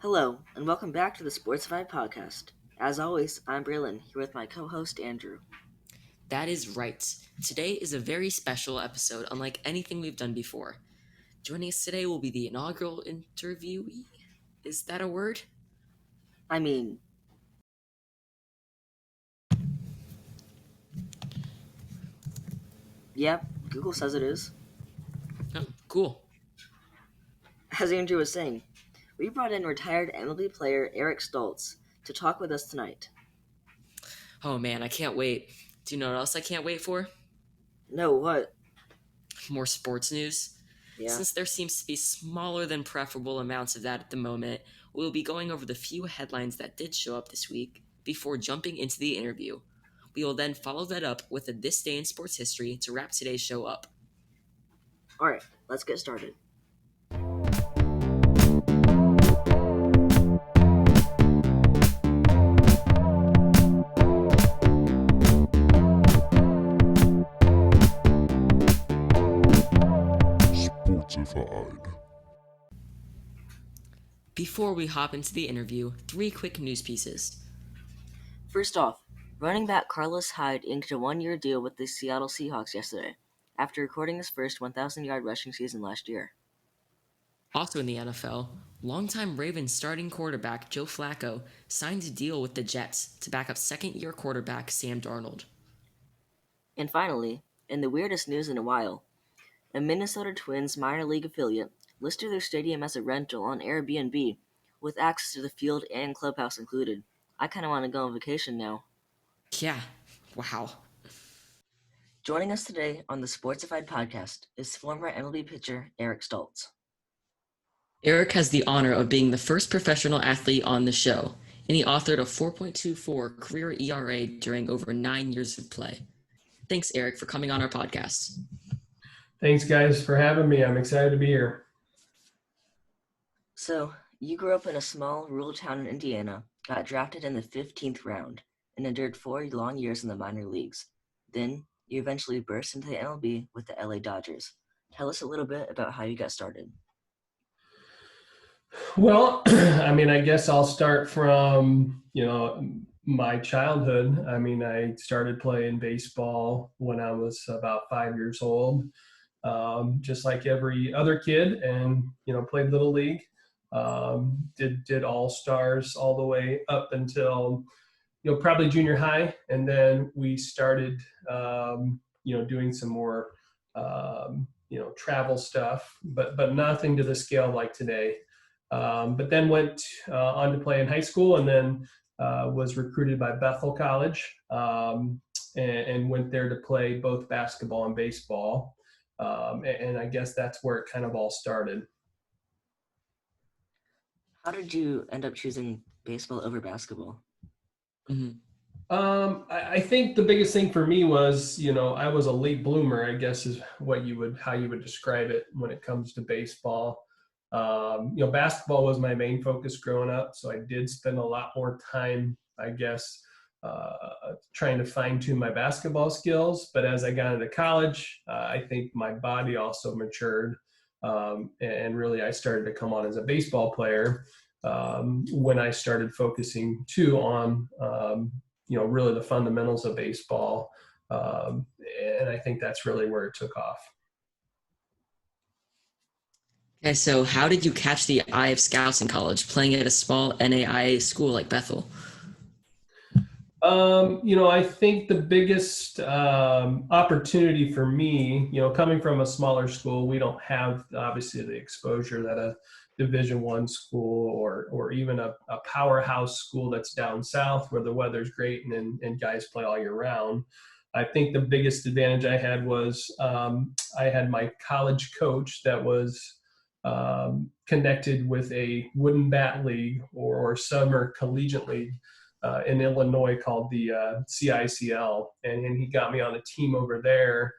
Hello, and welcome back to the Sportsified Podcast. As always, I'm Braylon, here with my co-host Andrew. That is right. Today is a very special episode, unlike anything we've done before. Joining us today will be the inaugural interviewee. Is that a word? I mean, yeah, Google says it is. Oh, cool. As Andrew was saying, we brought in retired MLB player Eric Stults to talk with us tonight. Oh man, I can't wait. Do you know what else I can't wait for? No, what? More sports news. Yeah. Since there seems to be smaller than preferable amounts of that at the moment, we'll be going over the few headlines that did show up this week before jumping into the interview. We will then follow that up with a This Day in Sports History to wrap today's show up. Alright, let's get started. Sportsified. Before we hop into the interview, 3 quick news pieces. First off, running back Carlos Hyde inked a one-year deal with the Seattle Seahawks yesterday, after recording his first 1,000-yard rushing season last year. Also in the NFL, longtime Ravens starting quarterback Joe Flacco signed a deal with the Jets to back up second-year quarterback Sam Darnold. And finally, in the weirdest news in a while, a Minnesota Twins minor league affiliate listed their stadium as a rental on Airbnb, with access to the field and clubhouse included. I kind of want to go on vacation now. Yeah, wow. Joining us today on the Sportsified Podcast is former MLB pitcher Eric Stults. Eric has the honor of being the first professional athlete on the show, and he authored a 4.24 career ERA during over 9 years of play. Thanks, Eric, for coming on our podcast. Thanks, guys, for having me. I'm excited to be here. So, you grew up in a small rural town in Indiana, got drafted in the 15th round, and endured 4 long years in the minor leagues. Then, you eventually burst into the MLB with the LA Dodgers. Tell us a little bit about how you got started. Well, I guess I'll start from, my childhood. I started playing baseball when I was about 5 years old, just like every other kid, and, played Little League. Did all-stars all the way up until, probably junior high. And then we started, doing some more, travel stuff, but nothing to the scale like today. But then went on to play in high school, and then was recruited by Bethel College, and went there to play both basketball and baseball. And I guess that's where it kind of all started. How did you end up choosing baseball over basketball? Mm-hmm. I think the biggest thing for me was, I was a late bloomer, I guess is how you would describe it when it comes to baseball. Basketball was my main focus growing up, so I did spend a lot more time, I guess, trying to fine-tune my basketball skills. But as I got into college, I think my body also matured, and really I started to come on as a baseball player when I started focusing too on, really the fundamentals of baseball, and I think that's really where it took off. Okay, so how did you catch the eye of scouts in college, playing at a small NAIA school like Bethel? I think the biggest opportunity for me, coming from a smaller school, we don't have obviously the exposure that a Division I school or even a powerhouse school that's down south where the weather's great and guys play all year round. I think the biggest advantage I had was I had my college coach that was connected with a wooden bat league or summer collegiate league in Illinois called the CICL, and he got me on a team over there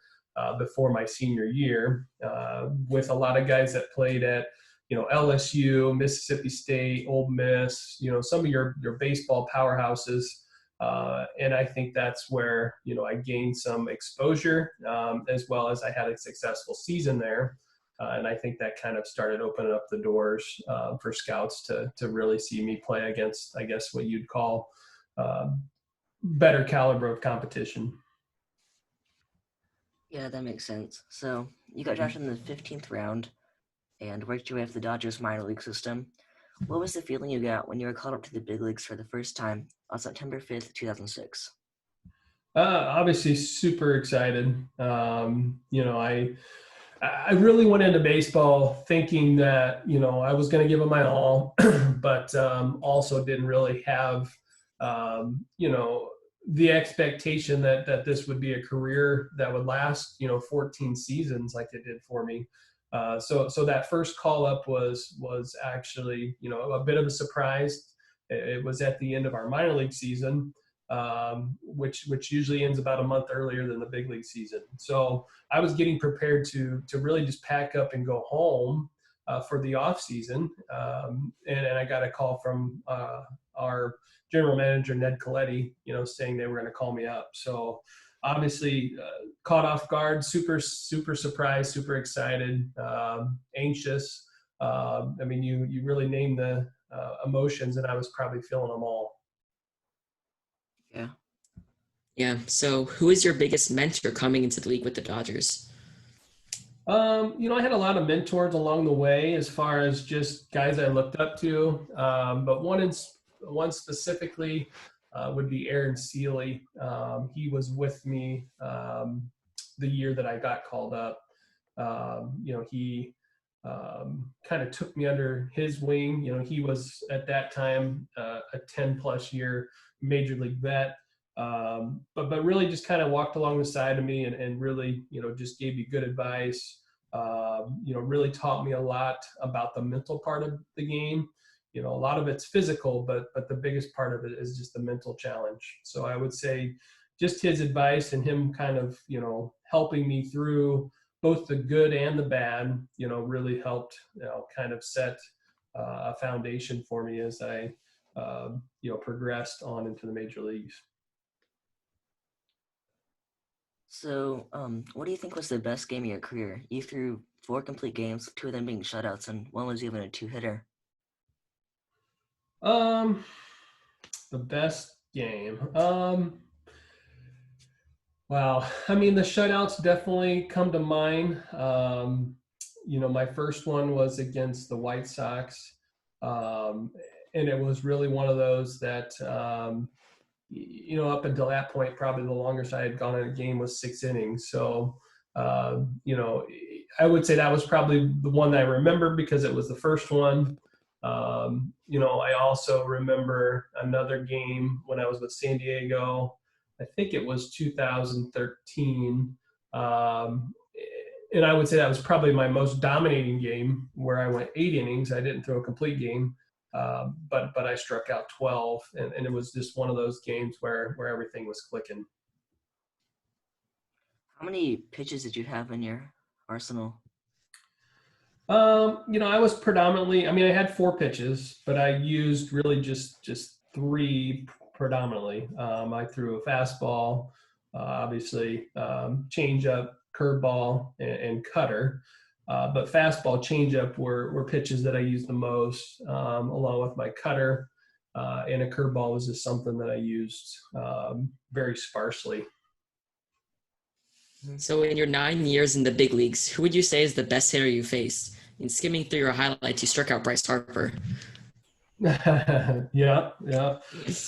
before my senior year with a lot of guys that played at LSU, Mississippi State, Ole Miss, some of your baseball powerhouses. And I think that's where, I gained some exposure as well as I had a successful season there. And I think that kind of started opening up the doors for scouts to really see me play against, I guess, what you'd call better caliber of competition. Yeah, that makes sense. So you got drafted in the 15th round and worked your way up the Dodgers minor league system. What was the feeling you got when you were called up to the big leagues for the first time on September 5th, 2006? Obviously, super excited. I really went into baseball thinking that, I was going to give it my all, but also didn't really have, the expectation that this would be a career that would last, 14 seasons like it did for me. So that first call up was actually, a bit of a surprise. It was at the end of our minor league season, which usually ends about a month earlier than the big league season. So I was getting prepared to really just pack up and go home for the off season, and I got a call from our general manager Ned Coletti, saying they were going to call me up. So obviously caught off guard, super surprised, super excited, anxious. You really named the emotions, and I was probably feeling them all. Yeah. Yeah. So who is your biggest mentor coming into the league with the Dodgers? I had a lot of mentors along the way as far as just guys I looked up to. But one specifically would be Aaron Seeley. He was with me the year that I got called up. He kind of took me under his wing. He was at that time a 10+ year major league vet. But really just kind of walked along the side of me and really, just gave me good advice, really taught me a lot about the mental part of the game. A lot of it's physical, but the biggest part of it is just the mental challenge. So I would say just his advice and him kind of, helping me through both the good and the bad, really helped, kind of set a foundation for me as I, progressed on into the major leagues. So, what do you think was the best game of your career? You threw 4 complete games, 2 of them being shutouts, and 1 was even a 2-hitter. The best game. Wow. The shutouts definitely come to mind. My first one was against the White Sox. And it was really one of those that, up until that point, probably the longest I had gone in a game was 6 innings. So, I would say that was probably the one that I remember because it was the first one. I also remember another game when I was with San Diego. I think it was 2013. And I would say that was probably my most dominating game where I went 8 innings. I didn't throw a complete game. But I struck out 12, and it was just one of those games where everything was clicking. How many pitches did you have in your arsenal? I was predominantly, I had 4 pitches, but I used really just 3 predominantly. I threw a fastball, obviously, changeup, curveball, and cutter. But fastball, changeup were pitches that I used the most, along with my cutter, and a curveball was just something that I used very sparsely. So in your 9 years in the big leagues, who would you say is the best hitter you faced? In skimming through your highlights, you struck out Bryce Harper. Yeah.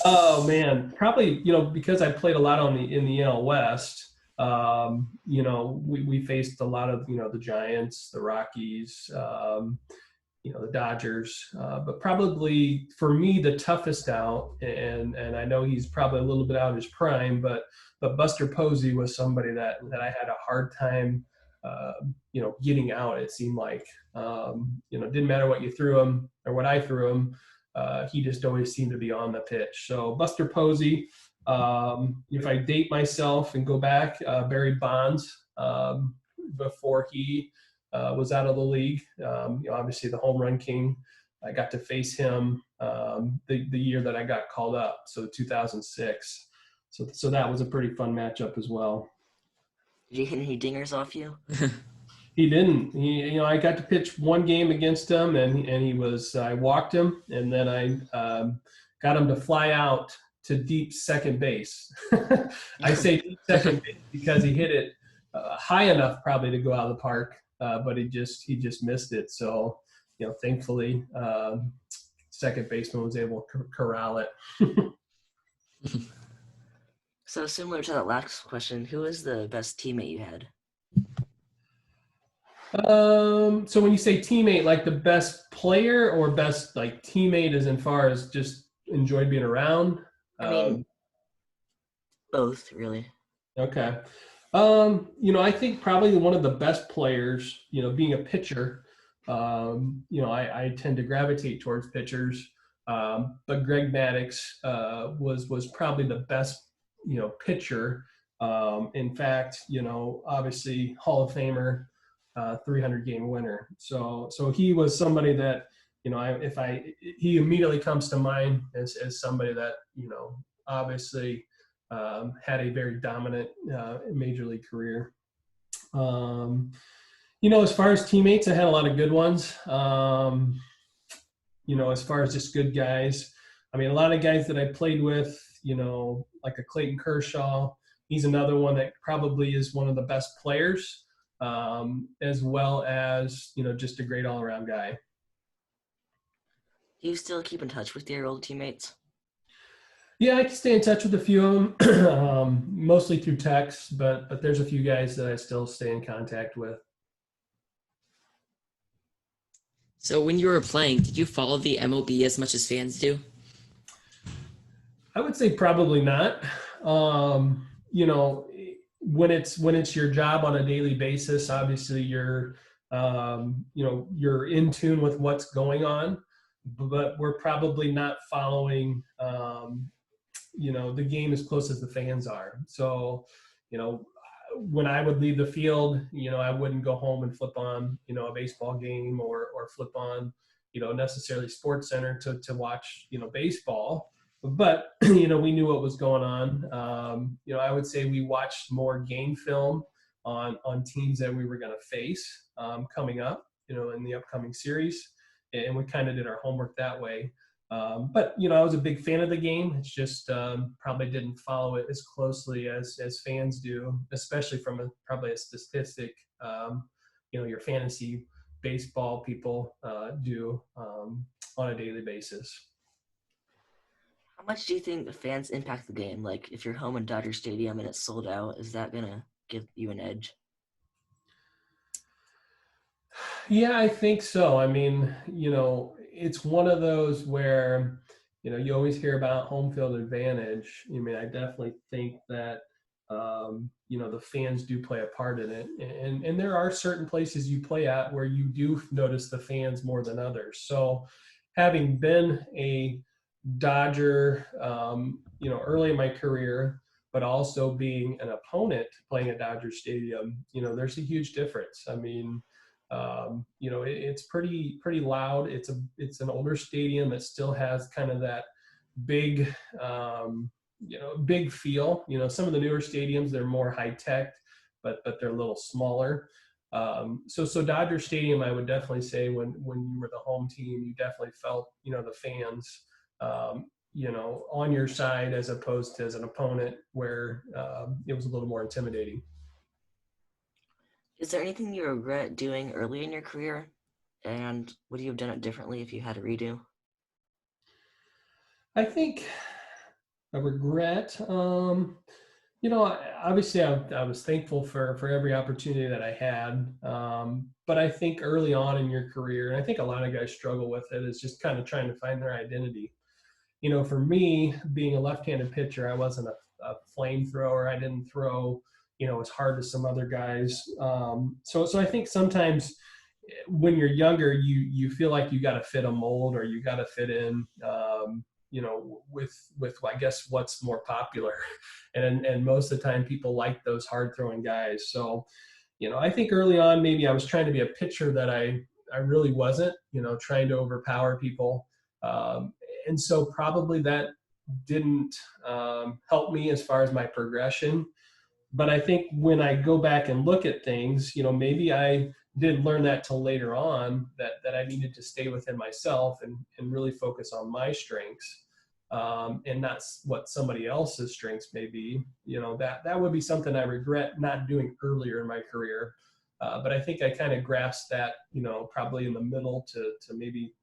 Oh man, probably, because I played a lot in the NL West, we faced a lot of, the Giants, the Rockies, the Dodgers, but probably for me, the toughest out, and I know he's probably a little bit out of his prime, but Buster Posey was somebody that I had a hard time, getting out. It seemed like, didn't matter what you threw him or what I threw him. He just always seemed to be on the pitch. So Buster Posey, if I date myself and go back, Barry Bonds, before he was out of the league, obviously the home run king. I got to face him the year that I got called up, so 2006. So that was a pretty fun matchup as well. Did you hit any dingers off you? He didn't. I got to pitch one game against him, and I walked him, and then I got him to fly out to deep second base. I say deep second base because he hit it high enough probably to go out of the park, but he just missed it. So, thankfully, second baseman was able to corral it. So similar to that last question, who is the best teammate you had? So when you say teammate, like the best player or best like teammate as far as just enjoyed being around? I mean, both really. Okay. I think probably one of the best players, being a pitcher, I tend to gravitate towards pitchers. But Greg Maddux was probably the best, pitcher. In fact, obviously Hall of Famer, 300 game winner. So he was somebody that, he immediately comes to mind as somebody that, obviously had a very dominant major league career. As far as teammates, I had a lot of good ones. As far as just good guys, I mean, a lot of guys that I played with, like a Clayton Kershaw, he's another one that probably is one of the best players, as well as, just a great all-around guy. Do you still keep in touch with your old teammates? Yeah, I can stay in touch with a few of them, mostly through text, but there's a few guys that I still stay in contact with. So when you were playing, did you follow the MLB as much as fans do? I would say probably not. When it's your job on a daily basis, obviously you're in tune with what's going on, but we're probably not following, the game as close as the fans are. So, when I would leave the field, I wouldn't go home and flip on, a baseball game or flip on, necessarily Sports Center to watch, baseball. But, we knew what was going on. I would say we watched more game film on teams that we were going to face coming up, in the upcoming series. And we kind of did our homework that way. But, I was a big fan of the game. It's just probably didn't follow it as closely as fans do, especially from probably a statistic, your fantasy baseball people do on a daily basis. How much do you think the fans impact the game? Like, if you're home in Dodger Stadium and it's sold out, is that going to give you an edge? Yeah, I think so. I mean, it's one of those where, you always hear about home field advantage. I mean, I definitely think that, the fans do play a part in it. And there are certain places you play at where you do notice the fans more than others. So having been a Dodger, early in my career, but also being an opponent playing at Dodger Stadium, there's a huge difference. I mean, it's pretty loud. It's an older stadium that still has kind of that big, big feel. Some of the newer stadiums, they're more high tech, but they're a little smaller. So Dodger Stadium, I would definitely say when you were the home team, you definitely felt, the fans, on your side as opposed to as an opponent where it was a little more intimidating. Is there anything you regret doing early in your career? And would you have done it differently if you had to redo? I think a regret, obviously I was thankful for every opportunity that I had. But I think early on in your career, and I think a lot of guys struggle with it, is just kind of trying to find their identity. For me, being a left-handed pitcher, I wasn't a flamethrower. I didn't throw, as hard as some other guys. So I think sometimes when you're younger, you feel like you got to fit a mold or you got to fit in, with I guess what's more popular, and most of the time people like those hard throwing guys. So, I think early on maybe I was trying to be a pitcher that I really wasn't, trying to overpower people. And so probably that didn't help me as far as my progression. But I think when I go back and look at things, maybe I didn't learn that till later on, that I needed to stay within myself and really focus on my strengths, and not what somebody else's strengths may be. That would be something I regret not doing earlier in my career. But I think I kind of grasped that, probably in the middle to maybe,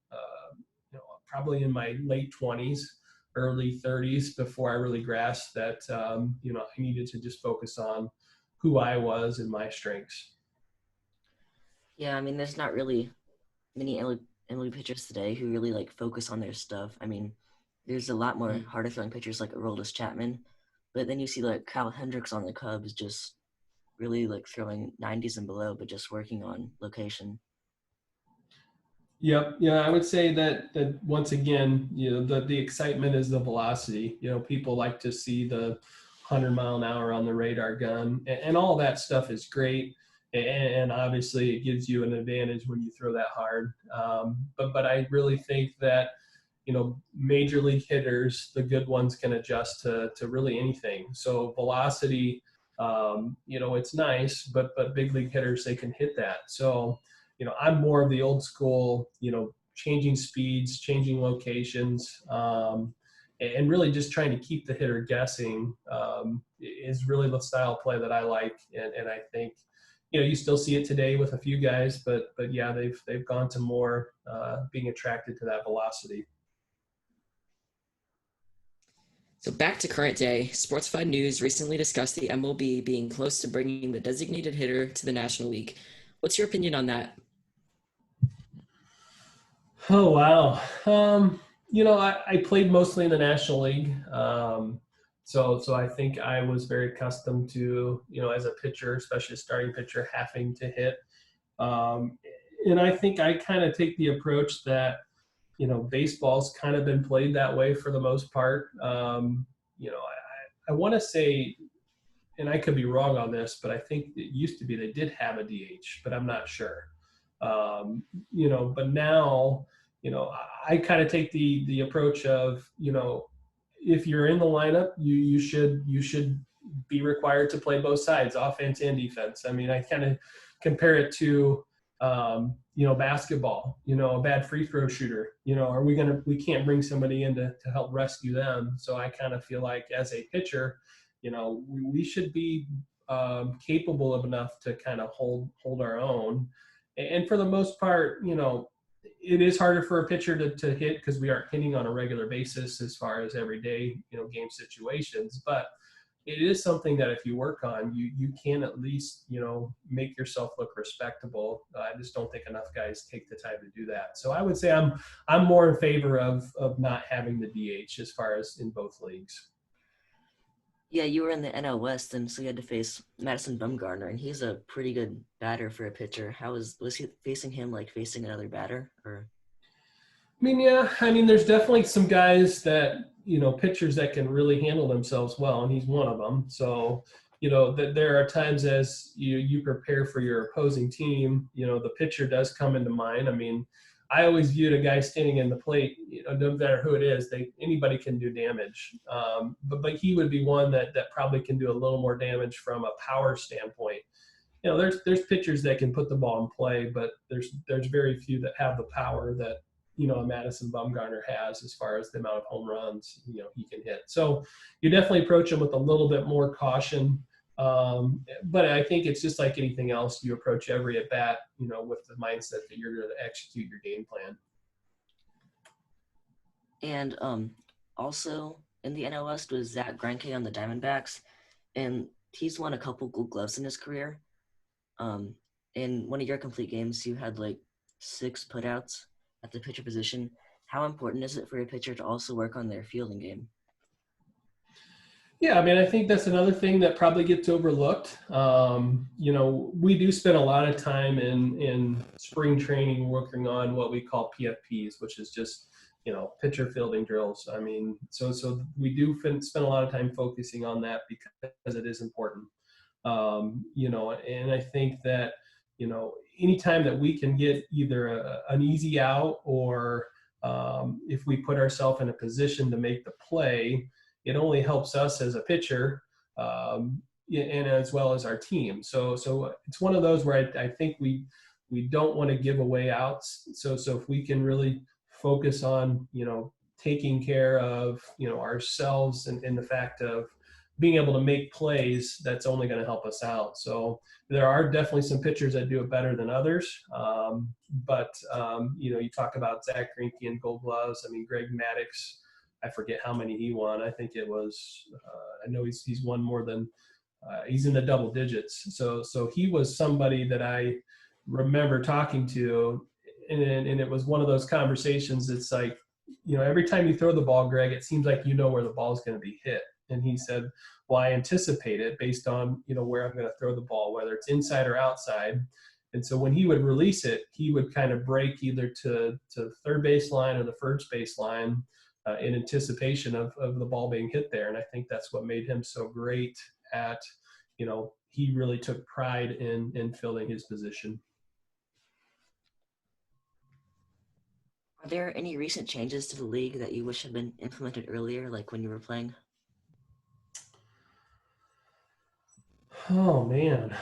probably in my late 20s, early 30s, before I really grasped that, I needed to just focus on who I was and my strengths. Yeah, I mean, there's not really many MLB pitchers today who really like focus on their stuff. I mean, there's a lot more harder throwing pitchers like Aroldis Chapman, but then you see like Kyle Hendricks on the Cubs just really like throwing 90s and below, but just working on location. Yep. Yeah, I would say that once again, the excitement is the velocity. People like to see the 100-mile-an-hour on the radar gun, and all that stuff is great. And obviously, it gives you an advantage when you throw that hard. But I really think that major league hitters, the good ones, can adjust to really anything. So velocity, it's nice, but big league hitters, they can hit that. So I'm more of the old school, changing speeds, changing locations, and really just trying to keep the hitter guessing, is really the style of play that I like. And I think, you still see it today with a few guys, but yeah, they've gone to more being attracted to that velocity. So back to current day, Sportsified News recently discussed the MLB being close to bringing the designated hitter to the National League. What's your opinion on that? Oh, wow. I played mostly in the National League. So I think I was very accustomed to, as a pitcher, especially a starting pitcher, having to hit. And I think I kind of take the approach that, baseball's kind of been played that way for the most part. I want to say, and I could be wrong on this, but I think it used to be they did have a DH, but I'm not sure. But now, I kind of take the approach of, if you're in the lineup, you should be required to play both sides, offense and defense. I mean, I kind of compare it to, basketball, a bad free throw shooter, we can't bring somebody in to help rescue them. So I kind of feel like as a pitcher, we should be capable of enough to kind of hold our own. And for the most part, it is harder for a pitcher to hit because we aren't hitting on a regular basis as far as everyday, game situations. But it is something that if you work on, you can at least, make yourself look respectable. I just don't think enough guys take the time to do that. So I would say I'm more in favor of not having the DH as far as in both leagues. Yeah, you were in the NL West, and so you had to face Madison Bumgarner, and he's a pretty good batter for a pitcher. Was he facing him like facing another batter, or? I mean, there's definitely some guys that, pitchers that can really handle themselves well, and he's one of them. So, that there are times as you prepare for your opposing team, the pitcher does come into mind. I mean, I always viewed a guy standing in the plate, no matter who it is, anybody can do damage. But he would be one that probably can do a little more damage from a power standpoint. There's pitchers that can put the ball in play, but there's very few that have the power that, a Madison Bumgarner has as far as the amount of home runs, he can hit. So you definitely approach him with a little bit more caution. But I think it's just like anything else. You approach every at bat, with the mindset that you're going to execute your game plan. And also in the NL West was Zach Greinke on the Diamondbacks, and he's won a couple Gold Gloves in his career. In one of your complete games, you had like 6 putouts at the pitcher position. How important is it for a pitcher to also work on their fielding game? Yeah, I mean, I think that's another thing that probably gets overlooked. We do spend a lot of time in spring training working on what we call PFPs, which is just, pitcher fielding drills. I mean, so we do spend a lot of time focusing on that because it is important. And I think that, anytime that we can get either an easy out or if we put ourselves in a position to make the play, it only helps us as a pitcher and as well as our team. So it's one of those where I think we we don't want to give away outs. So if we can really focus on, taking care of, ourselves and the fact of being able to make plays, that's only going to help us out. So there are definitely some pitchers that do it better than others. But you talk about Zach Greinke and Gold Gloves. I mean, Greg Maddux, I forget how many he won. I think it was, I know he's won more than, he's in the double digits. So he was somebody that I remember talking to, and it was one of those conversations. It's like, every time you throw the ball, Greg, it seems like where the ball is going to be hit. And he said, well, I anticipate it based on, where I'm going to throw the ball, whether it's inside or outside. And so when he would release it, he would kind of break either to the third baseline or the first baseline in anticipation of the ball being hit there. And I think that's what made him so great at, he really took pride in filling his position. Are there any recent changes to the league that you wish had been implemented earlier, like when you were playing? Oh, man.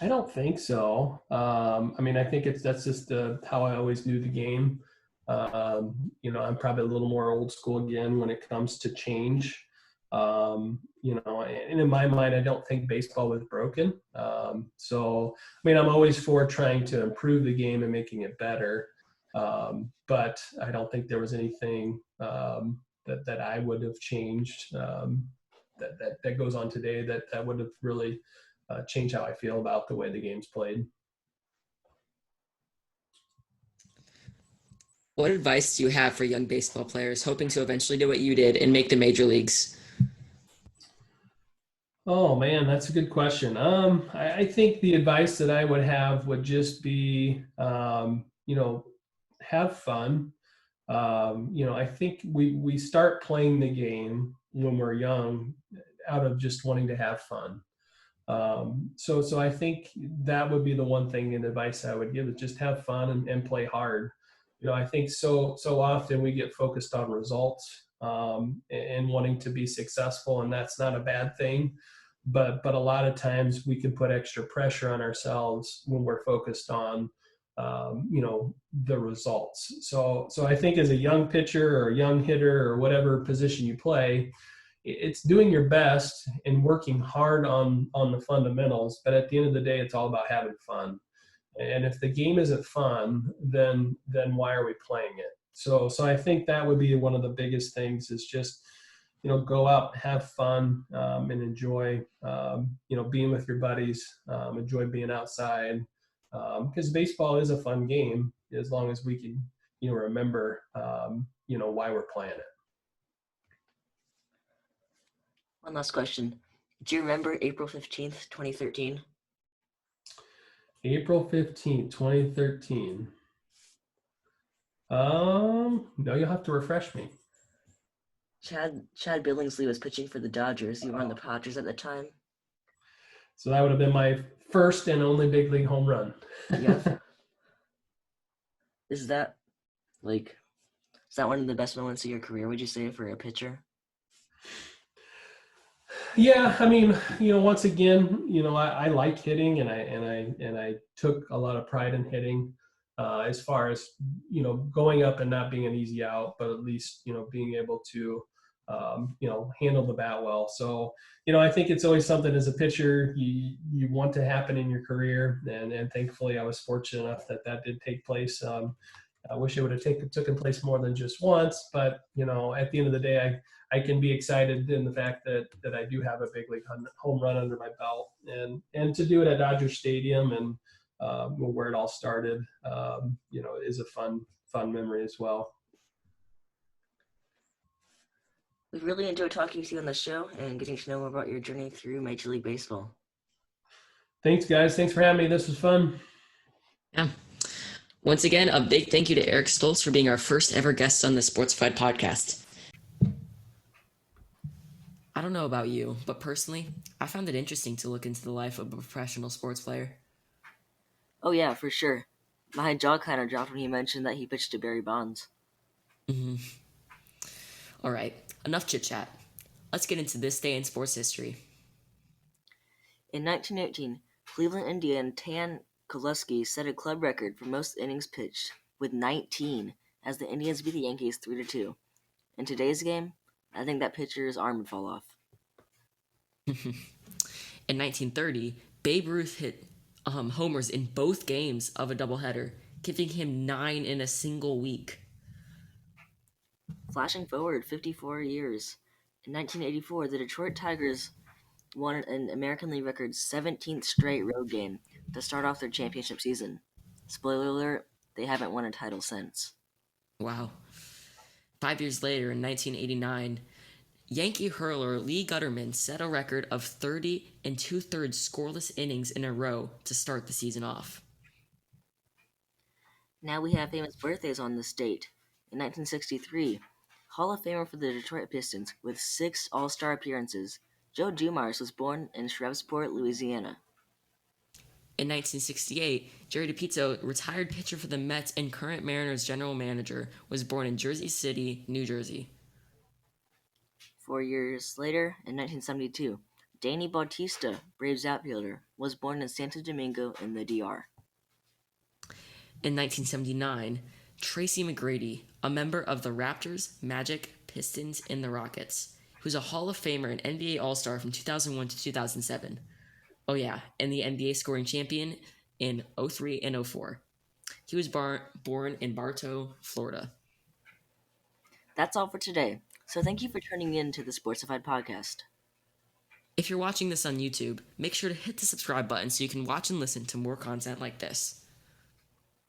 I don't think so. I think that's just how I always knew the game. I'm probably a little more old school again when it comes to change. And in my mind, I don't think baseball was broken. I'm always for trying to improve the game and making it better. But I don't think there was anything that I would have changed that goes on today that would have really changed how I feel about the way the game's played. What advice do you have for young baseball players hoping to eventually do what you did and make the major leagues? Oh man, that's a good question. I think the advice that I would have would just be, have fun. I think we start playing the game when we're young out of just wanting to have fun. So I think that would be the one thing and advice I would give is just have fun and play hard. I think so often we get focused on results and wanting to be successful, and that's not a bad thing. But a lot of times we can put extra pressure on ourselves when we're focused on, the results. So I think as a young pitcher or a young hitter or whatever position you play, it's doing your best and working hard on the fundamentals. But at the end of the day, it's all about having fun. And if the game isn't fun, then why are we playing it? So I think that would be one of the biggest things is just, go out, have fun, and enjoy, being with your buddies, enjoy being outside, because baseball is a fun game as long as we can, remember, why we're playing it. One last question. Do you remember April 15th, 2013? April 15th, 2013. No, you'll have to refresh me. Chad Billingsley was pitching for the Dodgers. You were on the Padres at the time. So that would have been my first and only big league home run. Yep. Is that one of the best moments of your career, would you say, for a pitcher? Yeah, once again, I like hitting, and I took a lot of pride in hitting. As far as going up and not being an easy out, but at least being able to handle the bat well. So I think it's always something as a pitcher you want to happen in your career, and thankfully I was fortunate enough that did take place. I wish it would have taken place more than just once, but at the end of the day, I can be excited in the fact that I do have a big league home run under my belt, and to do it at Dodger Stadium and where it all started, is a fun memory as well. We really enjoyed talking with you on the show and getting to know more about your journey through Major League Baseball. Thanks, guys. Thanks for having me. This was fun. Yeah. Once again, a big thank you to Eric Stults for being our first ever guest on the Sportsified Podcast. I don't know about you, but personally, I found it interesting to look into the life of a professional sports player. Oh yeah, for sure. My jaw kind of dropped when he mentioned that he pitched to Barry Bonds. Mm-hmm. All right, enough chit-chat. Let's get into this day in sports history. In 1918, Cleveland Indian Tan Koleski set a club record for most innings pitched with 19 as the Indians beat the Yankees 3-2. In today's game, I think that pitcher's arm would fall off. In 1930, Babe Ruth hit homers in both games of a doubleheader, giving him 9 in a single week. Flashing forward 54 years, in 1984, the Detroit Tigers won an American League record 17th straight road game to start off their championship season. Spoiler alert, they haven't won a title since. Wow. 5 years later, in 1989, Yankee hurler Lee Gutterman set a record of 30 2/3 scoreless innings in a row to start the season off. Now we have famous birthdays on this date. In 1963, Hall of Famer for the Detroit Pistons with 6 All-Star appearances, Joe Dumars was born in Shreveport, Louisiana. In 1968, Jerry DiPizzo, retired pitcher for the Mets and current Mariners general manager, was born in Jersey City, New Jersey. 4 years later, in 1972, Danny Bautista, Braves outfielder, was born in Santo Domingo in the DR. In 1979, Tracy McGrady, a member of the Raptors, Magic, Pistons, and the Rockets, who's a Hall of Famer and NBA All-Star from 2001 to 2007. Oh yeah, and the NBA scoring champion in 03 and 04. He was born in Bartow, Florida. That's all for today, so thank you for tuning in to the Sportsified Podcast. If you're watching this on YouTube, make sure to hit the subscribe button so you can watch and listen to more content like this.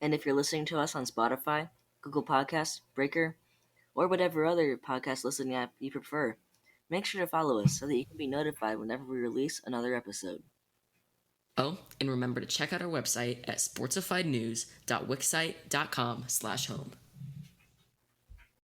And if you're listening to us on Spotify, Google Podcasts, Breaker, or whatever other podcast listening app you prefer, make sure to follow us so that you can be notified whenever we release another episode. Oh, and remember to check out our website at sportsifiednews.wixsite.com/home.